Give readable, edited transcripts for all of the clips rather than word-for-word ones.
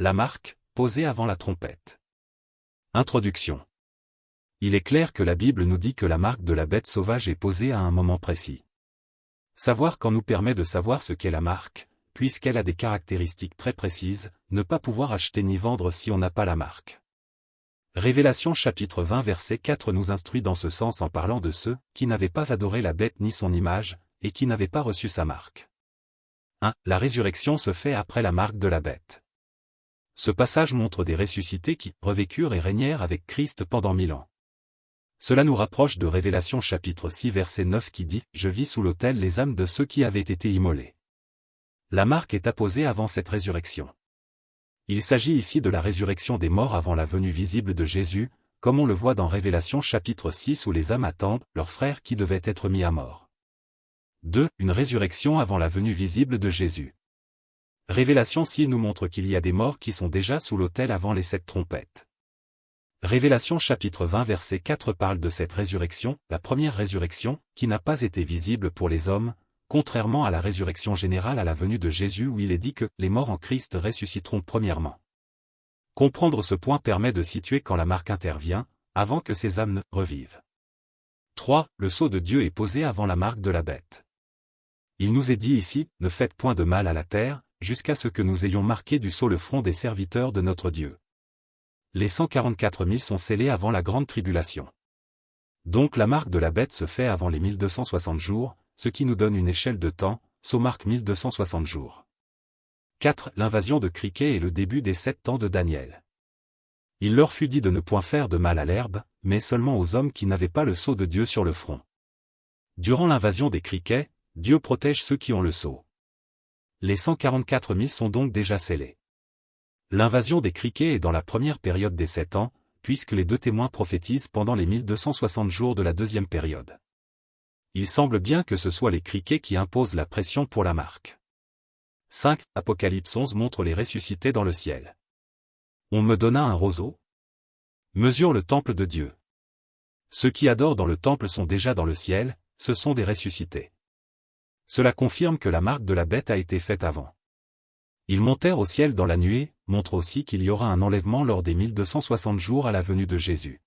La marque, posée avant la trompette. Introduction. Il est clair que la Bible nous dit que la marque de la bête sauvage est posée à un moment précis. Savoir quand nous permet de savoir ce qu'est la marque, puisqu'elle a des caractéristiques très précises, ne pas pouvoir acheter ni vendre si on n'a pas la marque. Révélation chapitre 20 verset 4 nous instruit dans ce sens en parlant de ceux qui n'avaient pas adoré la bête ni son image, et qui n'avaient pas reçu sa marque. 1. La résurrection se fait après la marque de la bête. Ce passage montre des ressuscités qui revécurent et régnèrent avec Christ pendant 1000 ans. Cela nous rapproche de Révélation chapitre 6 verset 9 qui dit « Je vis sous l'autel les âmes de ceux qui avaient été immolés ». La marque est apposée avant cette résurrection. Il s'agit ici de la résurrection des morts avant la venue visible de Jésus, comme on le voit dans Révélation chapitre 6 où les âmes attendent leurs frères qui devaient être mis à mort. 2. Une résurrection avant la venue visible de Jésus. Révélation 6 nous montre qu'il y a des morts qui sont déjà sous l'autel avant les 7 trompettes. Révélation chapitre 20 verset 4 parle de cette résurrection, la première résurrection, qui n'a pas été visible pour les hommes, contrairement à la résurrection générale à la venue de Jésus où il est dit que les morts en Christ ressusciteront premièrement. Comprendre ce point permet de situer quand la marque intervient, avant que ces âmes ne revivent. 3. Le sceau de Dieu est posé avant la marque de la bête. Il nous est dit ici, ne faites point de mal à la terre, jusqu'à ce que nous ayons marqué du sceau le front des serviteurs de notre Dieu. Les 144 000 sont scellés avant la grande tribulation. Donc la marque de la bête se fait avant les 1260 jours, ce qui nous donne une échelle de temps, sceau marque 1260 jours. 4. L'invasion de criquets est le début des 7 ans de Daniel. Il leur fut dit de ne point faire de mal à l'herbe, mais seulement aux hommes qui n'avaient pas le sceau de Dieu sur le front. Durant l'invasion des criquets, Dieu protège ceux qui ont le sceau. Les 144 000 sont donc déjà scellés. L'invasion des criquets est dans la première période des 7 ans, puisque les 2 témoins prophétisent pendant les 1260 jours de la deuxième période. Il semble bien que ce soit les criquets qui imposent la pression pour la marque. 5. Apocalypse 11 montre les ressuscités dans le ciel. On me donna un roseau. Mesure le temple de Dieu. Ceux qui adorent dans le temple sont déjà dans le ciel, ce sont des ressuscités. Cela confirme que la marque de la bête a été faite avant. Ils montèrent au ciel dans la nuée, montre aussi qu'il y aura un enlèvement lors des 1260 jours à la venue de Jésus.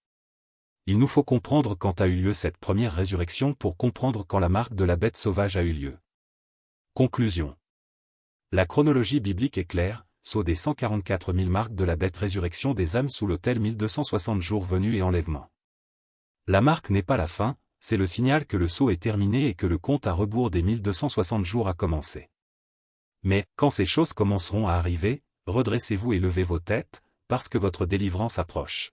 Il nous faut comprendre quand a eu lieu cette première résurrection pour comprendre quand la marque de la bête sauvage a eu lieu. Conclusion. La chronologie biblique est claire, sceau des 144 000 marques de la bête résurrection des âmes sous l'autel 1260 jours venus et enlèvement. La marque n'est pas la fin, c'est le signal que le sceau est terminé et que le compte à rebours des 1260 jours a commencé. Mais, quand ces choses commenceront à arriver, redressez-vous et levez vos têtes, parce que votre délivrance approche.